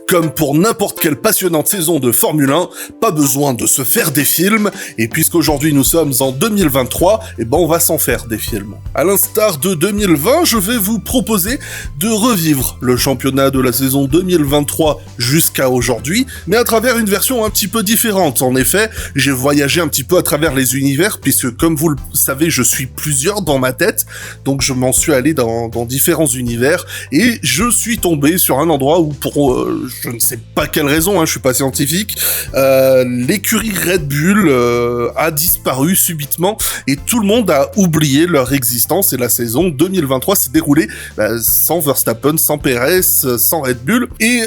Comme pour n'importe quelle passionnante saison de Formule 1, pas besoin de se faire des films, et puisqu'aujourd'hui nous sommes en 2023, on va s'en faire des films. À l'instar de 2020, je vais vous proposer de revivre le championnat de la saison 2023 jusqu'à aujourd'hui, mais à travers une version un petit peu différente. En effet, j'ai voyagé un petit peu à travers les univers, puisque comme vous le savez, je suis plusieurs dans ma tête, donc je m'en suis allé dans différents univers, et je suis tombé sur un endroit où pour je ne sais pas quelle raison, je suis pas scientifique, l'écurie Red Bull a disparu subitement et tout le monde a oublié leur existence et la saison 2023 s'est déroulée sans Verstappen, sans Perez, sans Red Bull. Et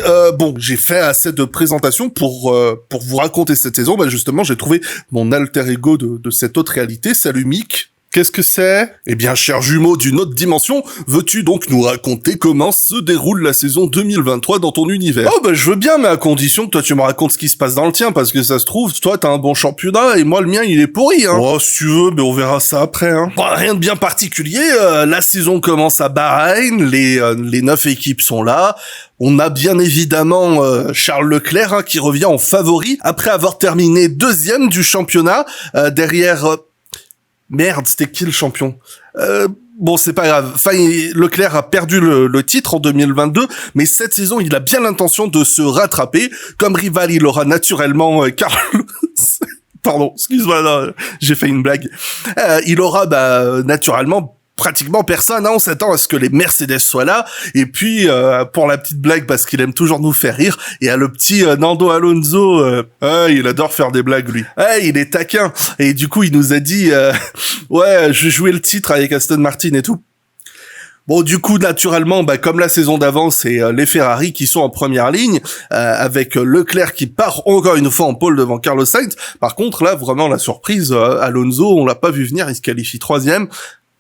j'ai fait assez de présentations pour vous raconter cette saison. Justement, j'ai trouvé mon alter ego de cette autre réalité. Salut Mick. Qu'est-ce que c'est ? Eh bien, cher jumeau d'une autre dimension, veux-tu donc nous raconter comment se déroule la saison 2023 dans ton univers ? Je veux bien, mais à condition que toi tu me racontes ce qui se passe dans le tien, parce que ça se trouve, toi t'as un bon championnat, et moi le mien il est pourri, Oh, si tu veux, mais on verra ça après, Rien de bien particulier, la saison commence à Bahreïn, les 9 équipes sont là, on a bien évidemment Charles Leclerc qui revient en favori, après avoir terminé deuxième du championnat, derrière... Merde, c'était qui le champion ? C'est pas grave. Enfin, Leclerc a perdu le titre en 2022, mais cette saison, il a bien l'intention de se rattraper. Comme rival, il aura naturellement Carlos... Pardon, excuse-moi, non, j'ai fait une blague. Il aura naturellement pratiquement personne, on s'attend à ce que les Mercedes soient là, et puis pour la petite blague, parce qu'il aime toujours nous faire rire, il y a le petit Nando Alonso, il adore faire des blagues lui, il est taquin, et du coup il nous a dit je vais jouer le titre avec Aston Martin et tout. Bon, du coup, naturellement, comme la saison d'avant, c'est les Ferrari qui sont en première ligne, avec Leclerc qui part encore une fois en pole devant Carlos Sainz. Par contre, là, vraiment, la surprise, Alonso, on l'a pas vu venir, il se qualifie 3e.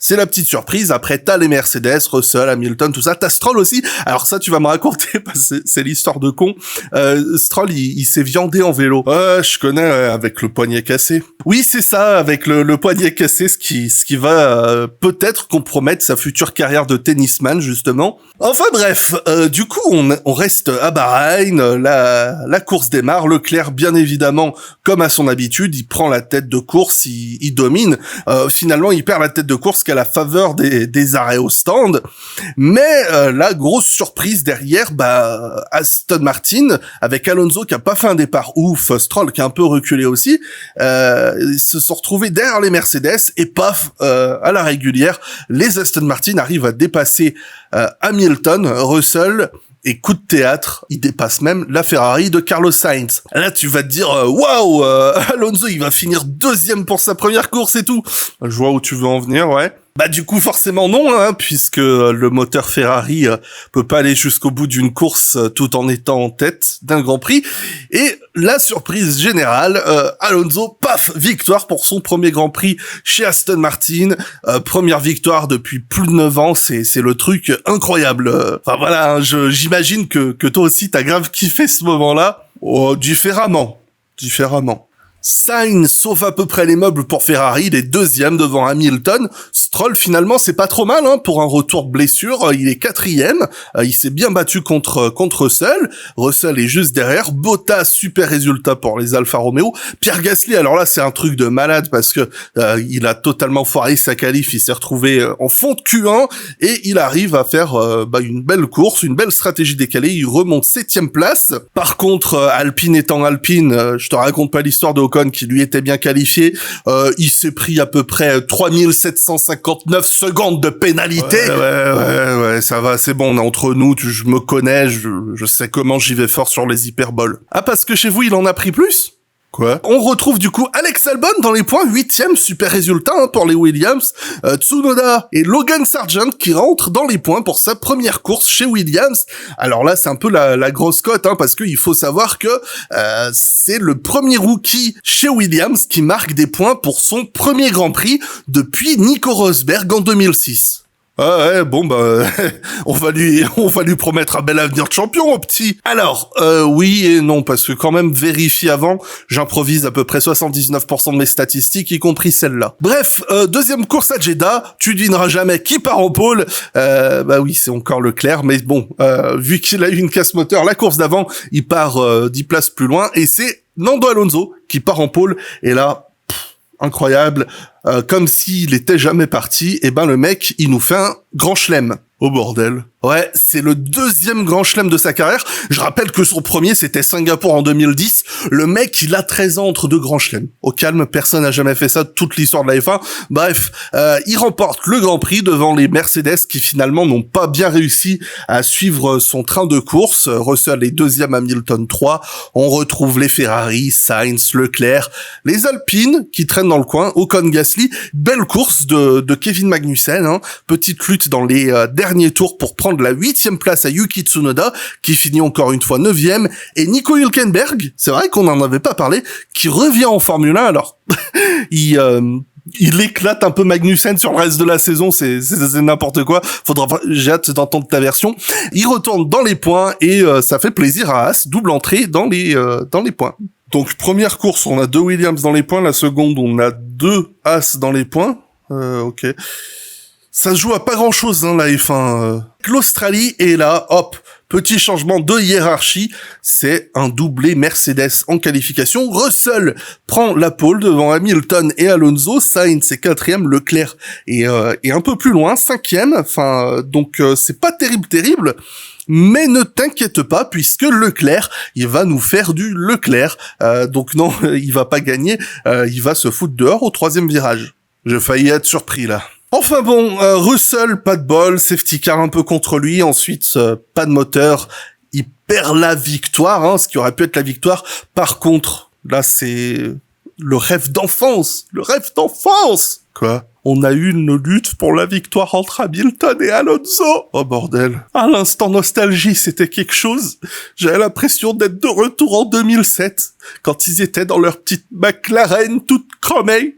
C'est la petite surprise. Après, t'as les Mercedes, Russell, Hamilton, tout ça. T'as Stroll aussi. Alors ça, tu vas me raconter, parce que c'est l'histoire de con. Stroll, il s'est viandé en vélo. Je connais, avec le poignet cassé. Oui, c'est ça, avec le poignet cassé, ce qui va peut-être compromettre sa future carrière de tennisman, justement. Enfin bref, du coup, on reste à Bahreïn. La course démarre. Leclerc, bien évidemment, comme à son habitude, il prend la tête de course, il domine. Finalement, il perd la tête de course qu'à la faveur des arrêts au stand, mais la grosse surprise derrière, Aston Martin avec Alonso qui a pas fait un départ ouf, Stroll qui a un peu reculé aussi, ils se sont retrouvés derrière les Mercedes et paf, à la régulière, les Aston Martin arrivent à dépasser Hamilton, Russell. Et coup de théâtre, il dépasse même la Ferrari de Carlos Sainz. Là, tu vas te dire, waouh, Alonso, il va finir deuxième pour sa première course et tout. Je vois où tu veux en venir, ouais. Du coup, forcément non, puisque le moteur Ferrari peut pas aller jusqu'au bout d'une course tout en étant en tête d'un Grand Prix. Et la surprise générale, Alonso, paf, victoire pour son premier Grand Prix chez Aston Martin. Première victoire depuis plus de 9 ans, c'est le truc incroyable. Enfin voilà, j'imagine que toi aussi t'as grave kiffé ce moment-là. Oh, différemment. Sainz sauve à peu près les meubles pour Ferrari, il est deuxième devant Hamilton. Stroll, finalement, c'est pas trop mal, pour un retour de blessure, il est 4e, il s'est bien battu contre Russell. Russell est juste derrière. Bottas, super résultat pour les Alfa Romeo. Pierre Gasly, alors là, c'est un truc de malade parce que il a totalement foiré sa qualif, il s'est retrouvé en fond de Q1 et il arrive à faire une belle course, une belle stratégie décalée, il remonte 7e place. Par contre, Alpine étant Alpine, je te raconte pas l'histoire de Ocon qui lui était bien qualifié, il s'est pris à peu près 3759 secondes de pénalité. Ouais, ça va, c'est bon, on est entre nous, je me connais, je sais comment j'y vais fort sur les hyperboles. Ah, parce que chez vous, il en a pris plus ? Quoi ? On retrouve du coup Alex Albon dans les points, 8e, super résultat pour les Williams. Tsunoda et Logan Sargent qui rentrent dans les points pour sa première course chez Williams. Alors là, c'est un peu la grosse cote, parce que il faut savoir que c'est le premier rookie chez Williams qui marque des points pour son premier Grand Prix depuis Nico Rosberg en 2006. Ah ouais, bon bah on va lui promettre un bel avenir de champion au petit. Alors oui et non parce que quand même vérifie avant, j'improvise à peu près 79% de mes statistiques y compris celle-là. Bref, deuxième course à Jeddah, tu devineras jamais qui part en pole. Bah oui, c'est encore Leclerc mais bon, vu qu'il a eu une casse moteur la course d'avant, il part 10 places plus loin et c'est Nando Alonso qui part en pole et là incroyable, comme s'il était jamais parti, et ben le mec, il nous fait un grand chelem. Oh bordel. Ouais, c'est le deuxième grand chelem de sa carrière. Je rappelle que son premier, c'était Singapour en 2010. Le mec, il a 13 ans entre deux grands chelems. Au calme, personne n'a jamais fait ça de toute l'histoire de la F1. Bref, il remporte le Grand Prix devant les Mercedes qui finalement n'ont pas bien réussi à suivre son train de course. Russell est deuxième, Hamilton 3. On retrouve les Ferrari, Sainz, Leclerc, les Alpines qui traînent dans le coin, Ocon, Gasly. Belle course de Kevin Magnussen, hein. Petite lutte dans les derniers tours pour prendre la 8e place à Yuki Tsunoda, qui finit encore une fois 9e, et Nico Hülkenberg, c'est vrai qu'on n'en avait pas parlé, qui revient en Formule 1, alors, il éclate un peu Magnussen sur le reste de la saison, c'est n'importe quoi. J'ai hâte d'entendre ta version. Il retourne dans les points et ça fait plaisir à Haas, double entrée dans les points. Donc première course, on a 2 Williams dans les points, la seconde on a 2 Haas dans les points. Ok. Ça se joue à pas grand chose, hein, la F1. L'Australie est là, hop, petit changement de hiérarchie, c'est un doublé Mercedes en qualification. Russell prend la pole devant Hamilton et Alonso, Sainz est 4e, Leclerc est un peu plus loin, 5e, enfin, donc c'est pas terrible, mais ne t'inquiète pas, puisque Leclerc, il va nous faire du Leclerc, donc non, il va pas gagner, il va se foutre dehors au 3e virage. J'ai failli être surpris là. Enfin bon, Russell, pas de bol, safety car un peu contre lui, ensuite pas de moteur, il perd la victoire, hein, ce qui aurait pu être la victoire. Par contre, là c'est le rêve d'enfance. Quoi ? On a eu une lutte pour la victoire entre Hamilton et Alonso. Oh bordel. À l'instant nostalgie, c'était quelque chose. J'avais l'impression d'être de retour en 2007, quand ils étaient dans leur petite McLaren toute chromée.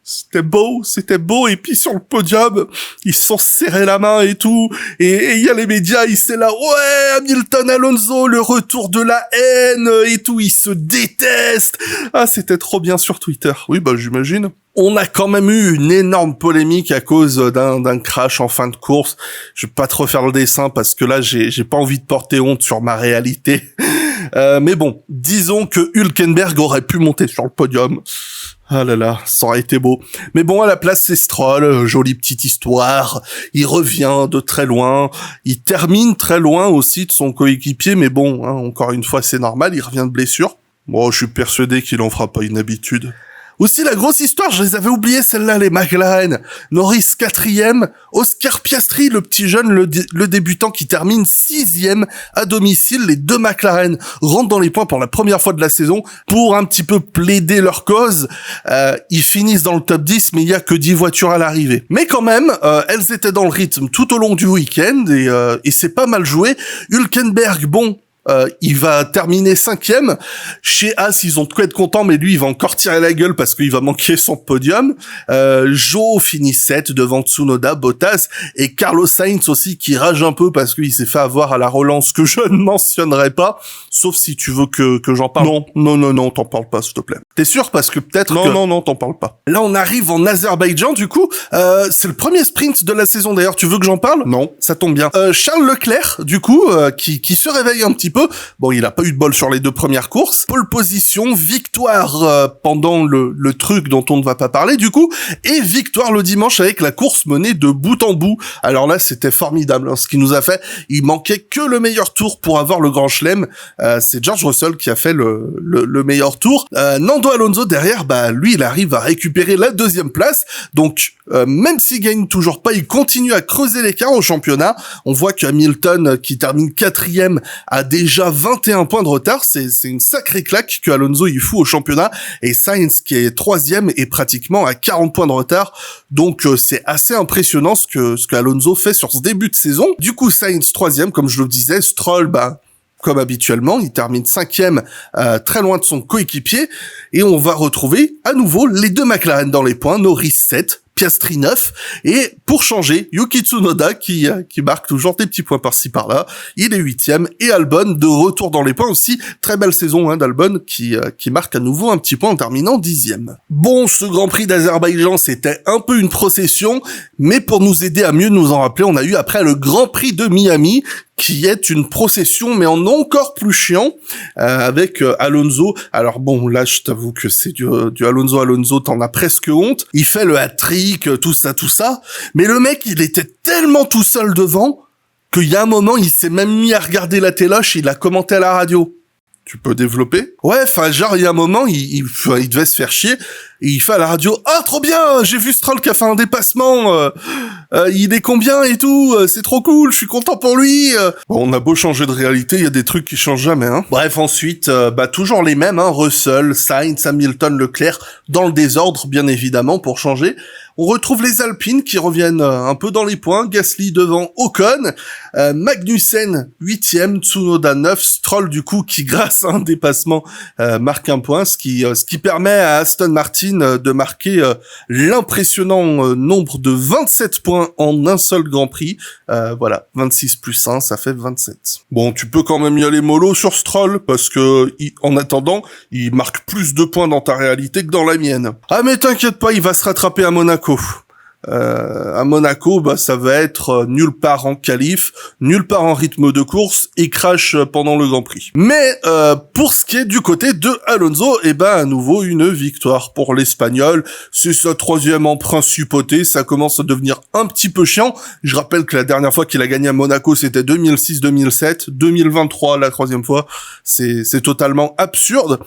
C'était beau, et puis sur le podium, ils se sont serrés la main et tout, et il y a les médias, ils étaient là, ouais, Hamilton, Alonso, le retour de la haine, et tout, ils se détestent. Ah, c'était trop bien sur Twitter. Oui, bah, j'imagine. On a quand même eu une énorme polémique à cause d'un crash en fin de course. Je vais pas trop faire le dessin parce que là, j'ai pas envie de porter honte sur ma réalité. Mais bon, disons que Hülkenberg aurait pu monter sur le podium. Ah là là, ça aurait été beau. Mais bon, à la place, c'est Stroll, jolie petite histoire. Il revient de très loin. Il termine très loin aussi de son coéquipier, mais bon, hein, encore une fois, c'est normal, il revient de blessure. Bon, je suis persuadé qu'il en fera pas une habitude. Aussi, la grosse histoire, je les avais oubliées, celle-là, les McLaren. Norris 4e, Oscar Piastri, le petit jeune, le débutant qui termine 6e à domicile. Les 2 McLaren rentrent dans les points pour la première fois de la saison pour un petit peu plaider leur cause. Ils finissent dans le top 10, mais il y a que 10 voitures à l'arrivée. Mais quand même, elles étaient dans le rythme tout au long du week-end et c'est pas mal joué. Hülkenberg, bon, il va terminer 5e. Chez Haas, ils ont de quoi être contents, mais lui, il va encore tirer la gueule parce qu'il va manquer son podium. Zhou finit 7 devant Tsunoda, Bottas et Carlos Sainz aussi qui rage un peu parce qu'il s'est fait avoir à la relance que je ne mentionnerai pas, sauf si tu veux que j'en parle. Non, t'en parles pas, s'il te plaît. T'es sûr? Parce que peut-être Non, t'en parles pas. Là, on arrive en Azerbaïdjan, du coup. C'est le premier sprint de la saison, d'ailleurs. Tu veux que j'en parle? Non. Ça tombe bien. Charles Leclerc, du coup, qui se réveille un petit peu. Bon, il a pas eu de bol sur les 2 premières courses. Pole position, victoire pendant le truc dont on ne va pas parler, du coup. Et victoire le dimanche avec la course menée de bout en bout. Alors là, c'était formidable, hein, ce qu'il nous a fait. Il manquait que le meilleur tour pour avoir le grand chelem. C'est George Russell qui a fait le meilleur tour. Nando Alonso derrière, bah lui, il arrive à récupérer la 2e place. Donc, même s'il gagne toujours pas, il continue à creuser l'écart au championnat. On voit que Hamilton, qui termine 4e, a déjà 21 points de retard. C'est une sacrée claque que Alonso il fout au championnat. Et Sainz, qui est 3e, est pratiquement à 40 points de retard. Donc, c'est assez impressionnant ce que Alonso fait sur ce début de saison. Du coup, Sainz 3e, comme je le disais. Stroll, bah, comme habituellement, il termine 5e, très loin de son coéquipier. Et on va retrouver à nouveau les 2 McLaren dans les points. Norris 7, Piastri 9, et pour changer, Yuki Tsunoda qui marque toujours des petits points par-ci par-là, il est 8e, et Albon de retour dans les points aussi, très belle saison d'Albon qui marque à nouveau un petit point en terminant 10e. Bon, ce Grand Prix d'Azerbaïdjan, c'était un peu une procession, mais pour nous aider à mieux nous en rappeler, on a eu après le Grand Prix de Miami, qui est une procession, mais en encore plus chiant, avec Alonso. Alors bon, là, je t'avoue que c'est du Alonso, t'en as presque honte. Il fait le hat-trick, tout ça. Mais le mec, il était tellement tout seul devant, qu'il y a un moment, il s'est même mis à regarder la téloche, il a commenté à la radio. Tu peux développer? Ouais, enfin, genre, il y a un moment, il devait se faire chier, et il fait à la radio, « Ah, trop bien, j'ai vu Stroll qui a fait un dépassement, il est combien et tout, c'est trop cool, je suis content pour lui. » Bon, on a beau changer de réalité, il y a des trucs qui changent jamais, Bref, ensuite, toujours les mêmes, Russell, Sainz, Hamilton, Leclerc, dans le désordre, bien évidemment, pour changer. On retrouve les Alpines qui reviennent un peu dans les points, Gasly devant Ocon, Magnussen 8e, Tsunoda 9, Stroll du coup qui grâce à un dépassement marque un point, ce qui permet à Aston Martin de marquer l'impressionnant nombre de 27 points en un seul Grand Prix. Voilà, 26 plus 1, ça fait 27. Bon, tu peux quand même y aller mollo sur Stroll, parce que en attendant, il marque plus de points dans ta réalité que dans la mienne. Ah mais t'inquiète pas, il va se rattraper à Monaco. À Monaco, ça va être nulle part en qualif, nulle part en rythme de course et crash pendant le Grand Prix. Mais pour ce qui est du côté de Alonso, à nouveau une victoire pour l'Espagnol. C'est sa 3e en principauté, ça commence à devenir un petit peu chiant. Je rappelle que la dernière fois qu'il a gagné à Monaco, c'était 2006-2007, 2023 la 3e fois. C'est totalement absurde.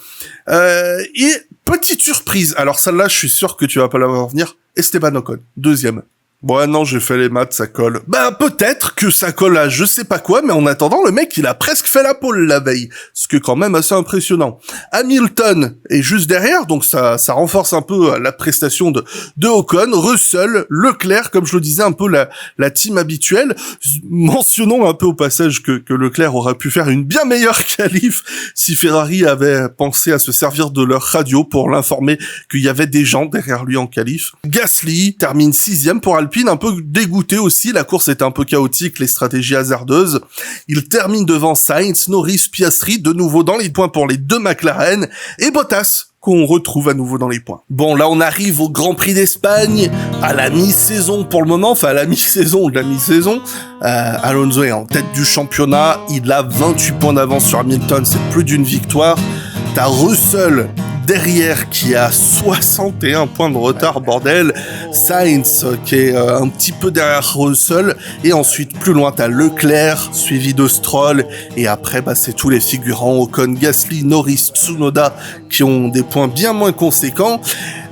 Et petite surprise, alors celle-là, je suis sûr que tu vas pas la voir venir. Esteban Ocon, 2e. Bon, non, j'ai fait les maths, ça colle. Peut-être que ça colle à je sais pas quoi, mais en attendant, le mec, il a presque fait la pole la veille. Ce qui est quand même assez impressionnant. Hamilton est juste derrière, donc ça renforce un peu la prestation de Ocon. Russell, Leclerc, comme je le disais, un peu la team habituelle. Mentionnons un peu au passage que Leclerc aurait pu faire une bien meilleure qualif si Ferrari avait pensé à se servir de leur radio pour l'informer qu'il y avait des gens derrière lui en qualif. Gasly termine 6e pour Alpine, un peu dégoûté aussi, la course était un peu chaotique, les stratégies hasardeuses. Il termine devant Sainz, Norris, Piastri, de nouveau dans les points pour les deux McLaren, et Bottas, qu'on retrouve à nouveau dans les points. Bon, là on arrive au Grand Prix d'Espagne, à la mi-saison pour le moment, enfin à la mi-saison de la mi-saison. Alonso est en tête du championnat, il a 28 points d'avance sur Hamilton, c'est plus d'une victoire. T'as Russell derrière qui a 61 points de retard, bordel. Sainz qui est un petit peu derrière Russell, et ensuite plus loin t'as Leclerc suivi de Stroll, et après c'est tous les figurants Ocon, Gasly, Norris, Tsunoda qui ont des points bien moins conséquents.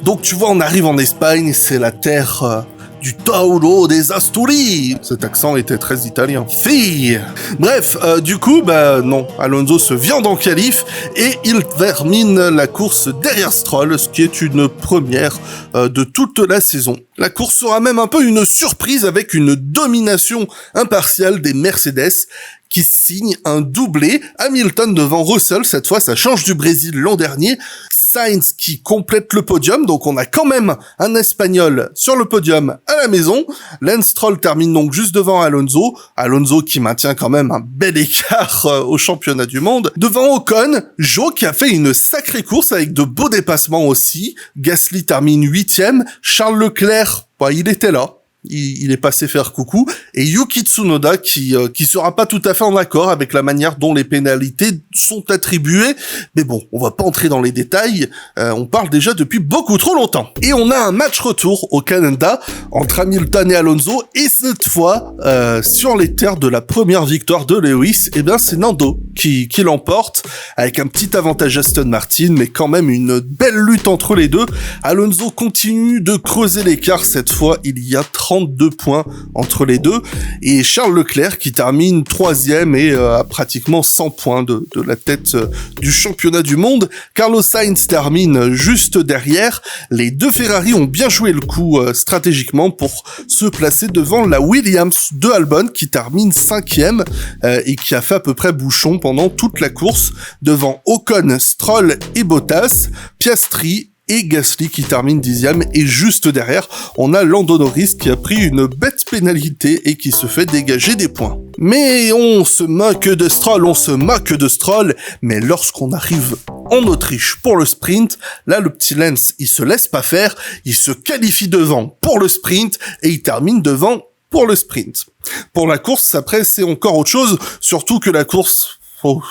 Donc tu vois, on arrive en Espagne, c'est la terre du Tauro des Asturies. Cet accent était très italien. Fille. Bref, du coup, non, Alonso se viande en qualif et il termine la course derrière Stroll, ce qui est une première de toute la saison. La course sera même un peu une surprise avec une domination impartiale des Mercedes qui signe un doublé. Hamilton devant Russell, cette fois ça change du Brésil l'an dernier. Sainz qui complète le podium, donc on a quand même un Espagnol sur le podium à la maison. Lance Stroll termine donc juste devant Alonso. Alonso qui maintient quand même un bel écart au championnat du monde. Devant Ocon, Joe qui a fait une sacrée course avec de beaux dépassements aussi. Gasly termine 8e. Charles Leclerc, il était là. Il est passé faire coucou, et Yuki Tsunoda qui sera pas tout à fait en accord avec la manière dont les pénalités sont attribuées, mais bon, on va pas entrer dans les détails, on parle déjà depuis beaucoup trop longtemps. Et on a un match retour au Canada entre Hamilton et Alonso, et cette fois sur les terres de la première victoire de Lewis, c'est Nando qui l'emporte avec un petit avantage Aston Martin, mais quand même une belle lutte entre les deux. Alonso continue de creuser l'écart, cette fois il y a 32 points entre les deux, et Charles Leclerc qui termine 3e et à pratiquement 100 points de la tête du championnat du monde. Carlos Sainz termine juste derrière. Les deux Ferrari ont bien joué le coup stratégiquement pour se placer devant la Williams de Albon qui termine 5e et qui a fait à peu près bouchon pendant toute la course devant Ocon, Stroll et Bottas. Piastri et Gasly qui termine 10e. Et juste derrière, on a Lando Norris qui a pris une bête pénalité et qui se fait dégager des points. Mais on se moque de Stroll, mais lorsqu'on arrive en Autriche pour le sprint, là le petit Lance, il se laisse pas faire, il se qualifie devant pour le sprint et il termine devant pour le sprint. Pour la course, après, c'est encore autre chose, surtout que la course... Oh.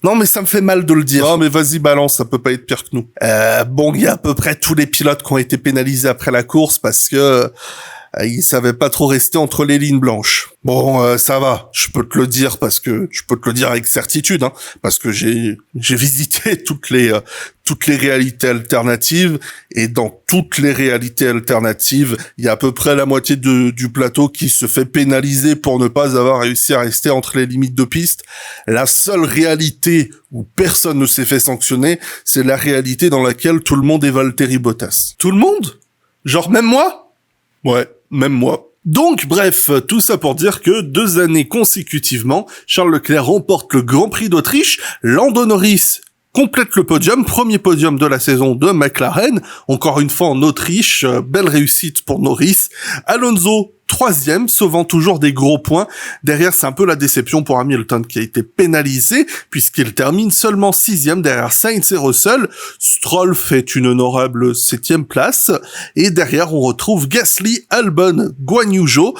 Non, mais ça me fait mal de le dire. Non, mais vas-y, balance, ça peut pas être pire que nous. Bon, il y a à peu près tous les pilotes qui ont été pénalisés après la course parce que... ils savaient pas trop rester entre les lignes blanches. Bon, ça va, je peux te le dire parce que je peux te le dire avec certitude, hein, parce que j'ai visité toutes les réalités alternatives et dans toutes les réalités alternatives, il y a à peu près la moitié du plateau qui se fait pénaliser pour ne pas avoir réussi à rester entre les limites de piste. La seule réalité où personne ne s'est fait sanctionner, c'est la réalité dans laquelle tout le monde est Valtteri Bottas. Tout le monde? Genre même moi? Ouais, même moi. Donc bref, tout ça pour dire que 2 années consécutivement, Charles Leclerc remporte le Grand Prix d'Autriche, Lando Norris complète le podium, premier podium de la saison de McLaren, encore une fois en Autriche, belle réussite pour Norris, Alonso 3e, sauvant toujours des gros points. Derrière, c'est un peu la déception pour Hamilton qui a été pénalisé puisqu'il termine seulement 6e derrière Sainz et Russell. Stroll fait une honorable 7e place. Et derrière, on retrouve Gasly, Albon, Guan Yu Zhou.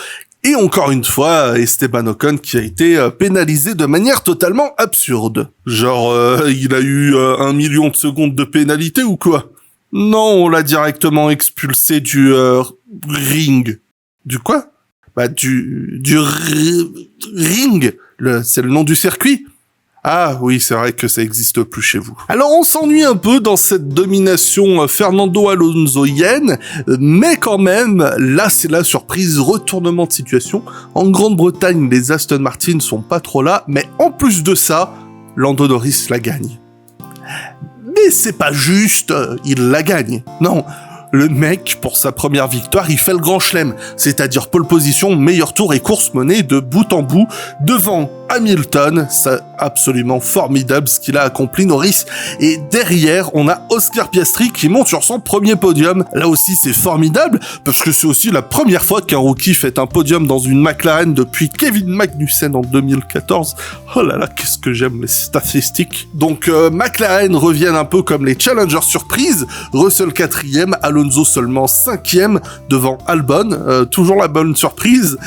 Et encore une fois, Esteban Ocon qui a été pénalisé de manière totalement absurde. Genre, il a eu 1 million de secondes de pénalité ou quoi? Non, on l'a directement expulsé du ring. Du quoi? Bah du ring. C'est le nom du circuit. Ah oui, c'est vrai que ça existe plus chez vous. Alors on s'ennuie un peu dans cette domination Fernando Alonso-Yen, mais quand même, là c'est la surprise, retournement de situation. En Grande-Bretagne, les Aston Martin sont pas trop là, mais en plus de ça, Lando Norris la gagne. Mais c'est pas juste, il la gagne. Non. Le mec, pour sa première victoire, il fait le grand chelem, c'est-à-dire pole position, meilleur tour et course menée de bout en bout devant Hamilton. C'est absolument formidable ce qu'il a accompli, Norris. Et derrière, on a Oscar Piastri qui monte sur son premier podium. Là aussi, c'est formidable parce que c'est aussi la première fois qu'un rookie fait un podium dans une McLaren depuis Kevin Magnussen en 2014. Oh là là, qu'est-ce que j'aime les statistiques. Donc McLaren reviennent un peu comme les challengers surprises. Russell 4e, Alonso seulement 5e devant Albon. Toujours la bonne surprise.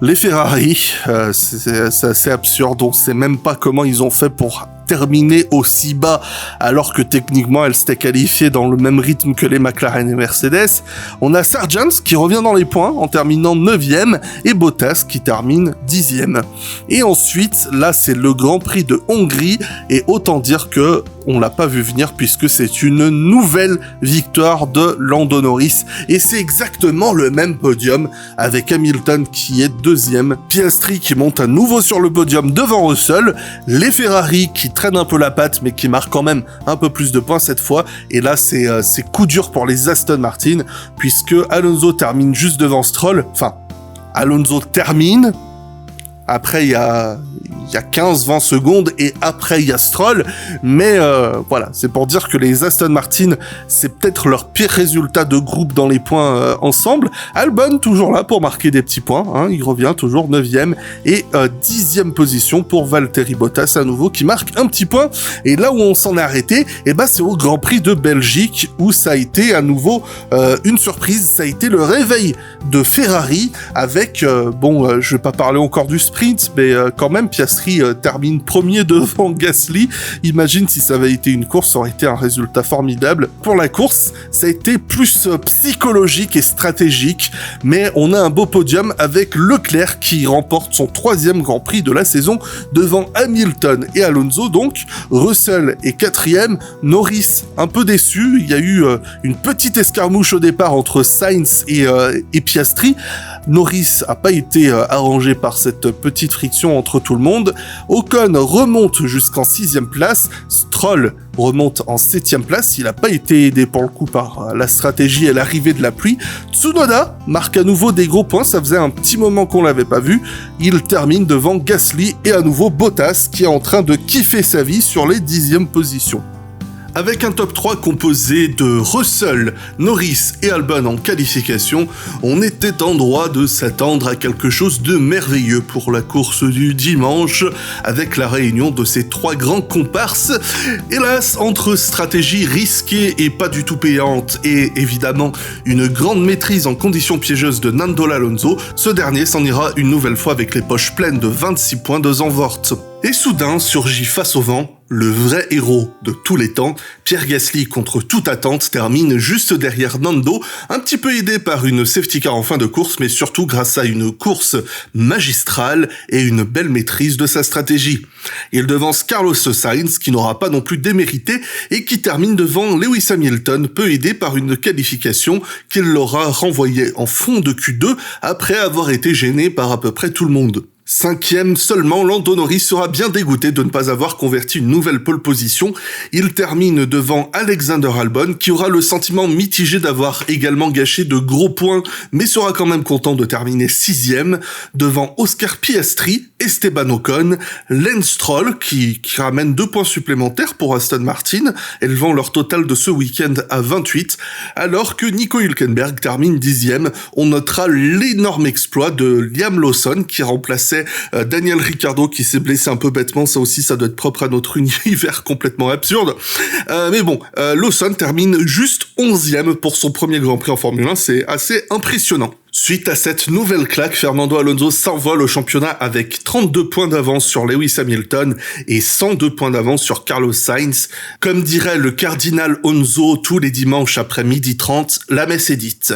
Les Ferrari, c'est assez absurde, on sait même pas comment ils ont fait pour terminer aussi bas alors que techniquement elles s'étaient qualifiées dans le même rythme que les McLaren et Mercedes. On a Sargent qui revient dans les points en terminant 9e et Bottas qui termine 10e. Et ensuite, là c'est le Grand Prix de Hongrie et autant dire que on l'a pas vu venir puisque c'est une nouvelle victoire de Lando Norris et c'est exactement le même podium avec Hamilton qui est 2e, Piastri qui monte à nouveau sur le podium devant Russell, les Ferrari qui traînent un peu la patte mais qui marquent quand même un peu plus de points cette fois et là c'est coup dur pour les Aston Martin puisque Alonso termine juste devant Stroll, enfin Alonso termine, après il y a 15-20 secondes et après il y a Stroll, mais voilà, c'est pour dire que les Aston Martin, c'est peut-être leur pire résultat de groupe dans les points ensemble. Albon toujours là pour marquer des petits points, hein, il revient toujours 9e et 10e position pour Valtteri Bottas à nouveau qui marque un petit point. Et là où on s'en est arrêté, et ben c'est au Grand Prix de Belgique où ça a été à nouveau une surprise, ça a été le réveil de Ferrari avec, je vais pas parler encore du sprint, mais quand même Piastri termine premier devant Gasly. Imagine si ça avait été une course, ça aurait été un résultat formidable. Pour la course, ça a été plus psychologique et stratégique, mais on a un beau podium avec Leclerc qui remporte son 3e Grand Prix de la saison devant Hamilton et Alonso, donc Russell est 4e, Norris un peu déçu, il y a eu une petite escarmouche au départ entre Sainz et Piastri. Norris a pas été arrangé par cette petite friction entre tout le monde. Ocon remonte jusqu'en 6e place. Stroll remonte en 7e place. Il a pas été aidé pour le coup par la stratégie et l'arrivée de la pluie. Tsunoda marque à nouveau des gros points. Ça faisait un petit moment qu'on l'avait pas vu. Il termine devant Gasly et à nouveau Bottas qui est en train de kiffer sa vie sur les 10e positions. Avec un top 3 composé de Russell, Norris et Albon en qualification, on était en droit de s'attendre à quelque chose de merveilleux pour la course du dimanche, avec la réunion de ces 3 grands comparses. Hélas, entre stratégie risquée et pas du tout payante, et évidemment une grande maîtrise en conditions piégeuses de Nando Alonso, ce dernier s'en ira une nouvelle fois avec les poches pleines de 26 points de Zandvoort. Et soudain surgit face au vent le vrai héros de tous les temps. Pierre Gasly, contre toute attente, termine juste derrière Nando, un petit peu aidé par une safety car en fin de course, mais surtout grâce à une course magistrale et une belle maîtrise de sa stratégie. Il devance Carlos Sainz, qui n'aura pas non plus démérité, et qui termine devant Lewis Hamilton, peu aidé par une qualification qu'il l'aura renvoyé en fond de Q2 après avoir été gêné par à peu près tout le monde. 5e seulement, Lando Norris sera bien dégoûté de ne pas avoir converti une nouvelle pole position. Il termine devant Alexander Albon, qui aura le sentiment mitigé d'avoir également gâché de gros points, mais sera quand même content de terminer 6e, devant Oscar Piastri, Esteban Ocon, Lance Stroll, qui ramène 2 points supplémentaires pour Aston Martin, élevant leur total de ce week-end à 28, alors que Nico Hülkenberg termine 10e. On notera l'énorme exploit de Liam Lawson, qui remplaçait Daniel Ricciardo, qui s'est blessé un peu bêtement. Ça aussi, ça doit être propre à notre univers complètement absurde. Mais bon, Lawson termine juste 11e pour son premier Grand Prix en Formule 1. C'est assez impressionnant. Suite à cette nouvelle claque, Fernando Alonso s'envole au championnat avec 32 points d'avance sur Lewis Hamilton et 102 points d'avance sur Carlos Sainz. Comme dirait le cardinal Onzo tous les dimanches après 12h30, la messe est dite.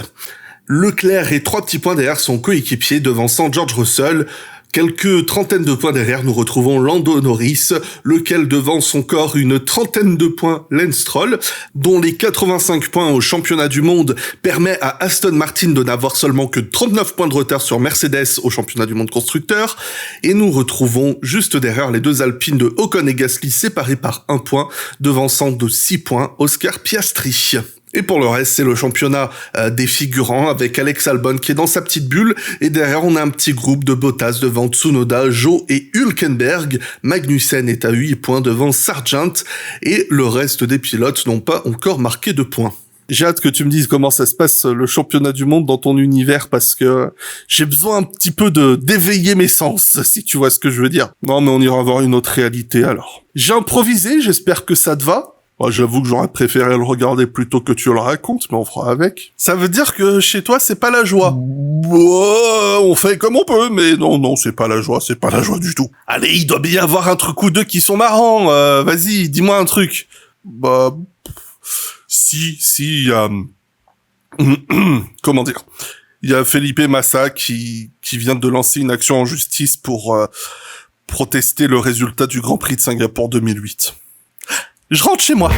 Leclerc est 3 petits points derrière son coéquipier, devançant George Russell. Quelques trentaines de points derrière, nous retrouvons Lando Norris, lequel devance encore une trentaine de points Lance Stroll, dont les 85 points au championnat du monde permet à Aston Martin de n'avoir seulement que 39 points de retard sur Mercedes au championnat du monde constructeur, et nous retrouvons juste derrière les 2 Alpines de Ocon et Gasly séparés par 1 point, devançant de 6 points Oscar Piastri. Et pour le reste, c'est le championnat des figurants avec Alex Albon qui est dans sa petite bulle. Et derrière, on a un petit groupe de Bottas devant Tsunoda, Zhou et Hülkenberg. Magnussen est à 8 points devant Sargent. Et le reste des pilotes n'ont pas encore marqué de points. J'ai hâte que tu me dises comment ça se passe le championnat du monde dans ton univers parce que j'ai besoin un petit peu d'éveiller mes sens, si tu vois ce que je veux dire. Non, mais on ira voir une autre réalité alors. J'ai improvisé, j'espère que ça te va. Moi, j'avoue que j'aurais préféré le regarder plutôt que tu le racontes, mais on fera avec. Ça veut dire que chez toi, c'est pas la joie. On fait comme on peut, mais non, c'est pas la joie du tout. Allez, il doit bien y avoir un truc ou deux qui sont marrants, vas-y, dis-moi un truc. Si, comment dire? Il y a Felipe Massa qui vient de lancer une action en justice pour protester le résultat du Grand Prix de Singapour 2008. Je rentre chez moi.